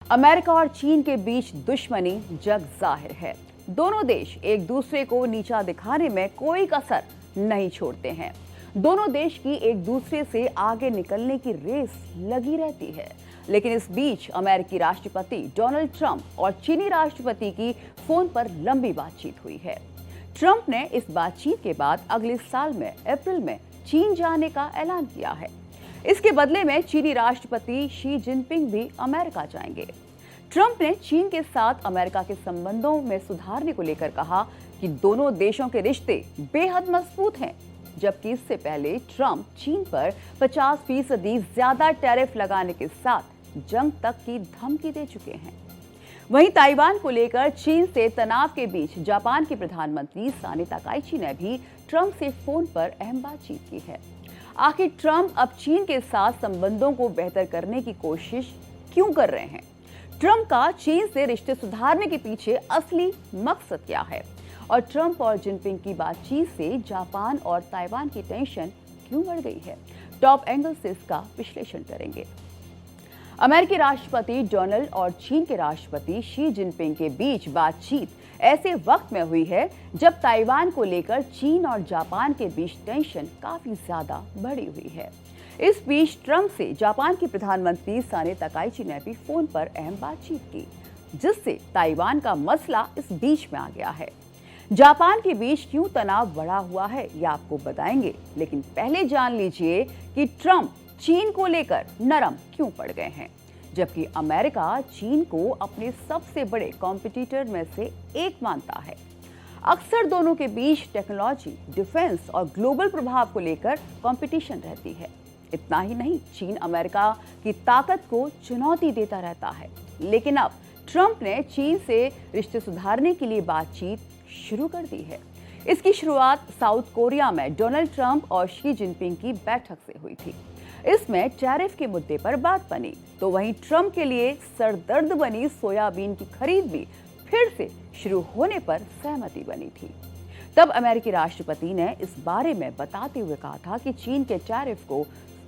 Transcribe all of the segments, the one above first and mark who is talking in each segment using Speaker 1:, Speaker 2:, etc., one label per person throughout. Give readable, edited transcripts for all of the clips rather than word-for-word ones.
Speaker 1: America और चीन के बीच दुश्मनी जग जाहिर है। दोनों देश एक दूसरे को नीचा दिखाने में कोई कसर नहीं छोड़ते हैं। दोनों देश की एक दूसरे से आगे निकलने की रेस लगी रहती है। लेकिन इस बीच अमेरिकी राष्ट्रपति डोनाल्ड ट्रंप और चीनी राष्ट्रपति की फोन पर लंबी बातचीत हुई है। ट्रंप ने इस बातचीत के बाद अगले साल में अप्रैल में चीन जाने का ऐलान किया है। इसके बदले में चीनी राष्ट्रपति शी जिनपिंग भी अमेरिका जाएंगे। ट्रंप ने चीन के साथ अमेरिका के संबंधों में सुधारने को लेकर कहा कि दोनों देशों के रिश्ते बेहद मजबूत हैं, जबकि इससे पहले ट्रंप चीन पर 50% ज्यादा टैरिफ लगाने के साथ जंग तक की धमकी दे चुके हैं। वहीं ताइवान को लेकर चीन से तनाव के बीच जापान के प्रधानमंत्री साने ताकाइची ने भी ट्रंप से फोन पर अहम बातचीत की है। आखिर ट्रंप अब चीन के साथ संबंधों को बेहतर करने की कोशिश क्यों कर रहे हैं? ट्रंप का चीन से रिश्ते सुधारने के पीछे असली मकसद क्या है? और ट्रंप और जिनपिंग की बातचीत से जापान और ताइवान की टेंशन क्यों बढ़ गई है? टॉप एंगल से इसका विश्लेषण करेंगे। अमेरिकी राष्ट्रपति डोनाल्ड और चीन के राष्ट्रपति शी जिनपिंग के बीच बातचीत ऐसे वक्त में हुई है जब ताइवान को लेकर चीन और जापान के बीच टेंशन काफी ज्यादा बढ़ी हुई है। इस बीच ट्रंप से जापान के प्रधानमंत्री साने ताकाइची ने भी फोन पर अहम बातचीत की, जिससे ताइवान का मसला इस बीच में आ गया है। जापान के बीच क्यों तनाव बढ़ा हुआ है, ये आपको बताएंगे, लेकिन पहले जान लीजिए कि ट्रंप चीन को लेकर नरम क्यों पड़ गए हैं, जबकि अमेरिका चीन को अपने सबसे बड़े कॉम्पिटिटर में से एक मानता है। अक्सर दोनों के बीच टेक्नोलॉजी, डिफेंस और ग्लोबल प्रभाव को लेकर कंपटीशन रहती है। इतना ही नहीं, चीन अमेरिका की ताकत को चुनौती देता रहता है। लेकिन अब ट्रंप ने चीन से रिश्ते सुधारने के लिए बातचीत शुरू कर दी है। इसकी शुरुआत साउथ कोरिया में डोनाल्ड ट्रंप और शी जिनपिंग की बैठक से हुई थी। इसमें टैरिफ के मुद्दे पर बात बनी, तो वहीं ट्रंप के लिए सरदर्द बनी सोयाबीन की खरीद भी फिर से शुरू होने पर सहमति बनी थी। तब अमेरिकी राष्ट्रपति ने इस बारे में बताते हुए कहा था कि चीन के टैरिफ को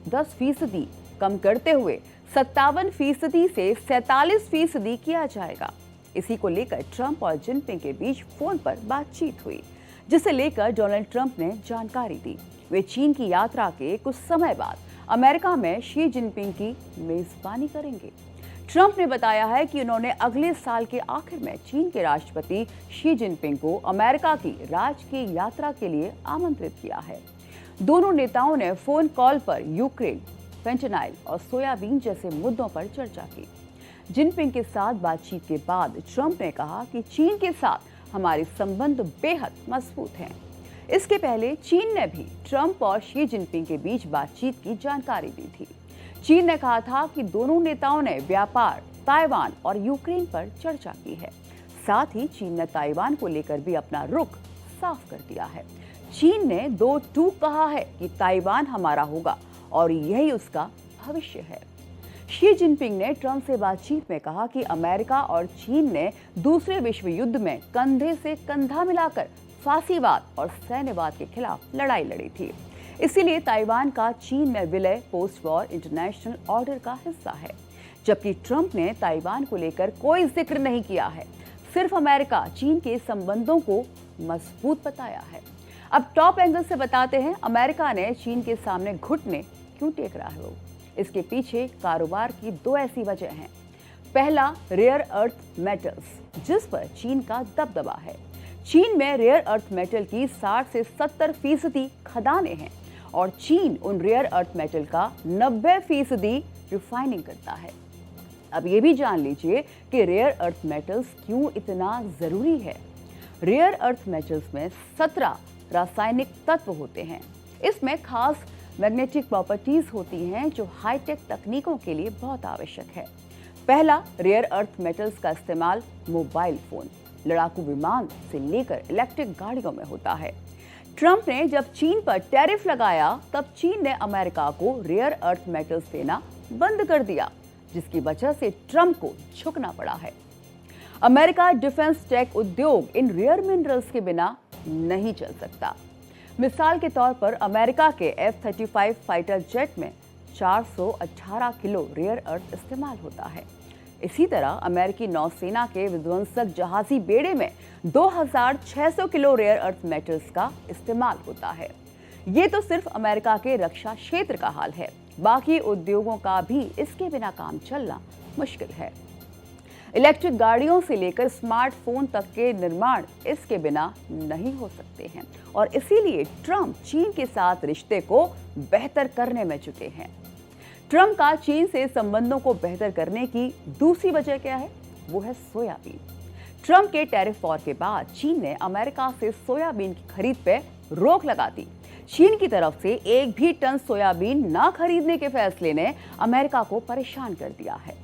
Speaker 1: 10% कम करते हुए 57% से 47% किया जाएगा। इसी को लेकर ट्रंप और जिनपिंग के बीच फोन पर बातचीत हुई, जिसे लेकर डोनाल्ड ट्रंप ने जानकारी दी। वे चीन की यात्रा के कुछ समय बाद अमेरिका में शी जिनपिंग की मेजबानी करेंगे। ट्रंप ने बताया है कि उन्होंने अगले साल के आखिर में चीन के राष्ट्रपति शी जिनपिंग को अमेरिका की राजकीय यात्रा के लिए आमंत्रित किया है। दोनों नेताओं ने फोन कॉल पर यूक्रेन, फेंटेनाइल और सोयाबीन जैसे मुद्दों पर चर्चा की। जिनपिंग के साथ बातचीत के बाद ट्रंप ने कहा कि चीन के साथ हमारे संबंध बेहद मजबूत हैं। इसके पहले चीन ने भी ट्रंप और शी जिनपिंग के बीच बातचीत की जानकारी दी थी। चीन ने कहा था कि दोनों नेताओं ने व्यापार, ताइवान और यूक्रेन पर चर्चा की है। साथ ही चीन ने ताइवान को लेकर भी अपना रुख साफ कर दिया है। चीन ने 2 टूक कहा है कि ताइवान हमारा होगा और यही उसका भविष्य है। शी जिनपिंग ने ट्रंप से बातचीत में कहा कि अमेरिका और चीन ने दूसरे विश्व युद्ध में कंधे से कंधा मिलाकर फांसीवाद और सैन्यवाद के खिलाफ लड़ाई लड़ी थी। इसीलिए ताइवान का चीन में विलय पोस्ट वॉर इंटरनेशनल ऑर्डर का हिस्सा है। जबकि ट्रंप ने ताइवान को लेकर कोई जिक्र नहीं किया है, सिर्फ अमेरिका चीन के संबंधों को मजबूत बताया है। अब टॉप एंगल से बताते हैं, अमेरिका ने चीन के सामने घुटने क्यों टेक रहा है। इसके पीछे कारोबार की 2 ऐसी वजह हैं। पहला, रेयर अर्थ मेटल्स, जिस पर चीन का दबदबा है। चीन में रेयर अर्थ मेटल की 60 से 70% खदानें हैं और चीन उन रेयर अर्थ मेटल का 90% रिफाइनिंग करता है। अब ये भी जान लीजिए कि रेयर अर्थ मेटल्स क्यों इतना जरूरी है। रेयर अर्थ मेटल्स में 17 रासायनिक तत्व होते हैं। इसमें खास मैग्नेटिक प्रॉपर्टीज होती हैं जो हाईटेक तकनीकों के लिए बहुत आवश्यक है। पहला, रेयर अर्थ मेटल्स का इस्तेमाल मोबाइल फोन, लड़ाकू विमान से लेकर इलेक्ट्रिक गाड़ियों में होता है। ट्रंप ने जब चीन पर टैरिफ लगाया, तब चीन ने अमेरिका को रेयर अर्थ मेटल्स देना बंद कर दिया, जिसकी वजह से ट्रंप को झुकना पड़ा है। अमेरिका डिफेंस टेक उद्योग इन रेयर मिनरल्स के बिना नहीं चल सकता। मिसाल के तौर पर अमेरिका के F-35 फाइटर जेट में 418 किलो रेयर अर्थ इस्तेमाल होता है। इसी तरह अमेरिकी नौसेना के विध्वंसक जहाजी बेड़े में 2600 किलो रेयर अर्थ मेटल्स का इस्तेमाल होता है। ये तो सिर्फ अमेरिका के रक्षा क्षेत्र का हाल है, बाकी उद्योगों का भी इसके बिना काम चलना मुश्किल है। इलेक्ट्रिक गाड़ियों से लेकर स्मार्टफोन तक के निर्माण इसके बिना नहीं हो सकते हैं और इसीलिए ट्रंप चीन के साथ रिश्ते को बेहतर करने में जुटे हैं। ट्रंप का चीन से संबंधों को बेहतर करने की दूसरी वजह क्या है? वो है सोयाबीन। ट्रंप के टैरिफ वॉर के बाद चीन ने अमेरिका से सोयाबीन की खरीद पे रोक लगा दी। चीन की तरफ से एक भी टन सोयाबीन ना खरीदने के फैसले ने अमेरिका को परेशान कर दिया है।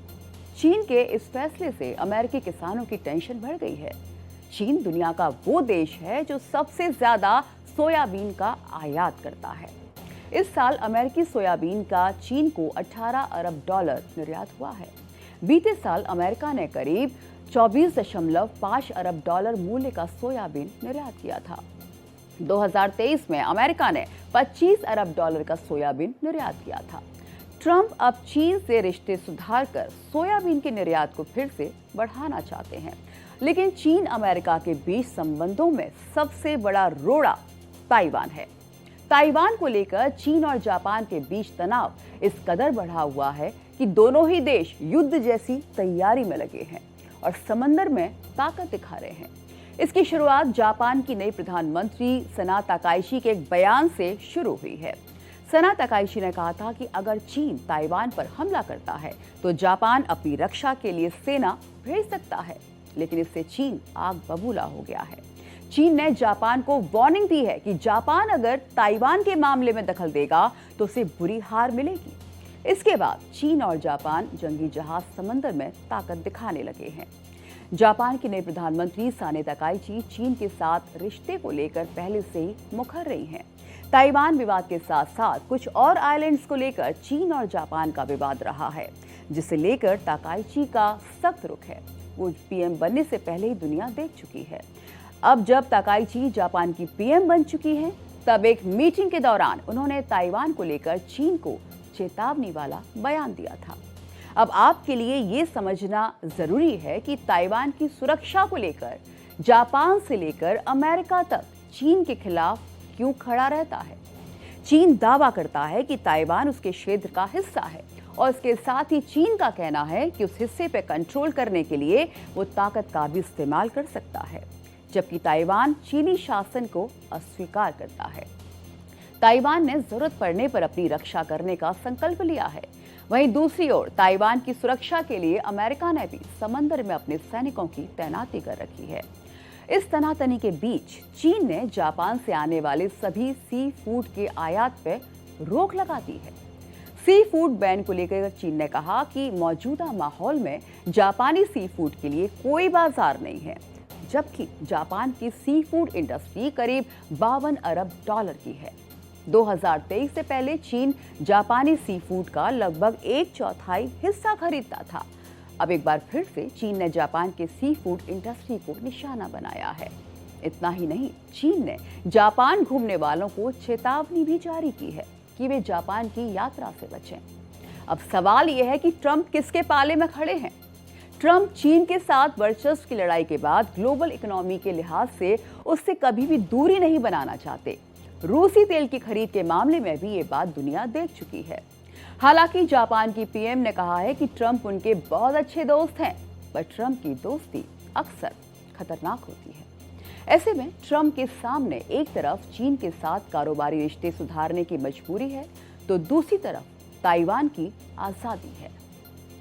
Speaker 1: चीन के इस फैसले से अमेरिकी किसानों की टेंशन बढ़ गई है। चीन दुनिया का वो देश है जो सबसे ज्यादा सोयाबीन का आयात करता है। इस साल अमेरिकी सोयाबीन का चीन को 18 अरब डॉलर निर्यात हुआ है। बीते साल अमेरिका ने करीब 24.5 अरब डॉलर मूल्य का सोयाबीन निर्यात किया था। 2023 में अमेरिका ने 25 अरब डॉलर का सोयाबीन निर्यात किया था। ट्रंप अब चीन से रिश्ते सुधारकर सोयाबीन के निर्यात को फिर से बढ़ाना चाहते हैं, लेकिन चीन अमेरिका के बीच संबंधों में सबसे बड़ा रोड़ा ताइवान है। ताइवान को लेकर चीन और जापान के बीच तनाव इस कदर बढ़ा हुआ है कि दोनों ही देश युद्ध जैसी तैयारी में लगे हैं और समंदर में ताकत दिखा रहे हैं। इसकी शुरुआत जापान की नई प्रधानमंत्री सना ताकाइशी के एक बयान से शुरू हुई है। सना ताकाइशी ने कहा था कि अगर चीन ताइवान पर हमला करता है तो जापान अपनी रक्षा के लिए सेना भेज सकता है, लेकिन इससे चीन आग बबूला हो गया है। चीन ने जापान को वार्निंग दी है कि जापान अगर ताइवान के मामले में दखल देगा तो उसे बुरी हार मिलेगी। इसके बाद चीन और जापान जंगी जहाज समंदर में ताकत दिखाने लगे हैं। जापान की नई प्रधानमंत्री साने ताकाइची चीन के साथ रिश्ते को लेकर पहले से ही मुखर रही हैं। ताइवान विवाद के साथ साथ कुछ और आइलैंड्स को लेकर चीन और जापान का विवाद रहा है, जिसे लेकर ताकाइची का सख्त रुख है। वो पीएम बनने से पहले ही दुनिया देख चुकी है। अब जब ताकाइची जापान की पीएम बन चुकी हैं, तब एक मीटिंग के दौरान उन्होंने ताइवान को लेकर चीन को चेतावनी वाला बयान दिया था। अब आपके लिए ये समझना जरूरी है कि ताइवान की सुरक्षा को लेकर जापान से लेकर अमेरिका तक चीन के खिलाफ क्यों खड़ा रहता है। चीन दावा करता है कि ताइवान उसके क्षेत्र का हिस्सा है और इसके साथ ही चीन का कहना है कि उस हिस्से पर कंट्रोल करने के लिए वो ताकत का भी इस्तेमाल कर सकता है, जबकि ताइवान चीनी शासन को अस्वीकार करता है। ताइवान ने जरूरत पड़ने पर अपनी रक्षा करने का संकल्प लिया है। वहीं दूसरी ओर ताइवान की सुरक्षा के लिए अमेरिका ने भी समंदर में अपने सैनिकों की तैनाती कर रखी है। इस तनातनी के बीच चीन ने जापान से आने वाले सभी सी फूड के आयात पर रोक लगा दी है। सी फूड बैन को लेकर चीन ने कहा कि मौजूदा माहौल में जापानी सी फूड के लिए कोई बाजार नहीं है, जबकि जापान की सी फूड इंडस्ट्री करीब 52 अरब डॉलर की है। 2023 से पहले चीन जापानी सी फूड का लगभग 1/4 हिस्सा खरीदता था। अब एक बार फिर से चीन ने जापान के सी फूड इंडस्ट्री को निशाना बनाया है। इतना ही नहीं, चीन ने जापान घूमने वालों को चेतावनी भी जारी की है कि वे जापान की यात्रा से बचें। अब सवाल यह है कि ट्रंप किसके पाले में खड़े हैं। ट्रंप चीन के साथ वर्चस्व की लड़ाई के बाद ग्लोबल इकोनॉमी के लिहाज से उससे कभी भी दूरी नहीं बनाना चाहते। रूसी तेल की खरीद के मामले में भी ये बात दुनिया देख चुकी है। हालांकि जापान की पीएम ने कहा है कि ट्रंप उनके बहुत अच्छे दोस्त हैं, पर ट्रंप की दोस्ती अक्सर खतरनाक होती है। ऐसे में ट्रंप के सामने एक तरफ चीन के साथ कारोबारी रिश्ते सुधारने की मजबूरी है, तो दूसरी तरफ ताइवान की आजादी है।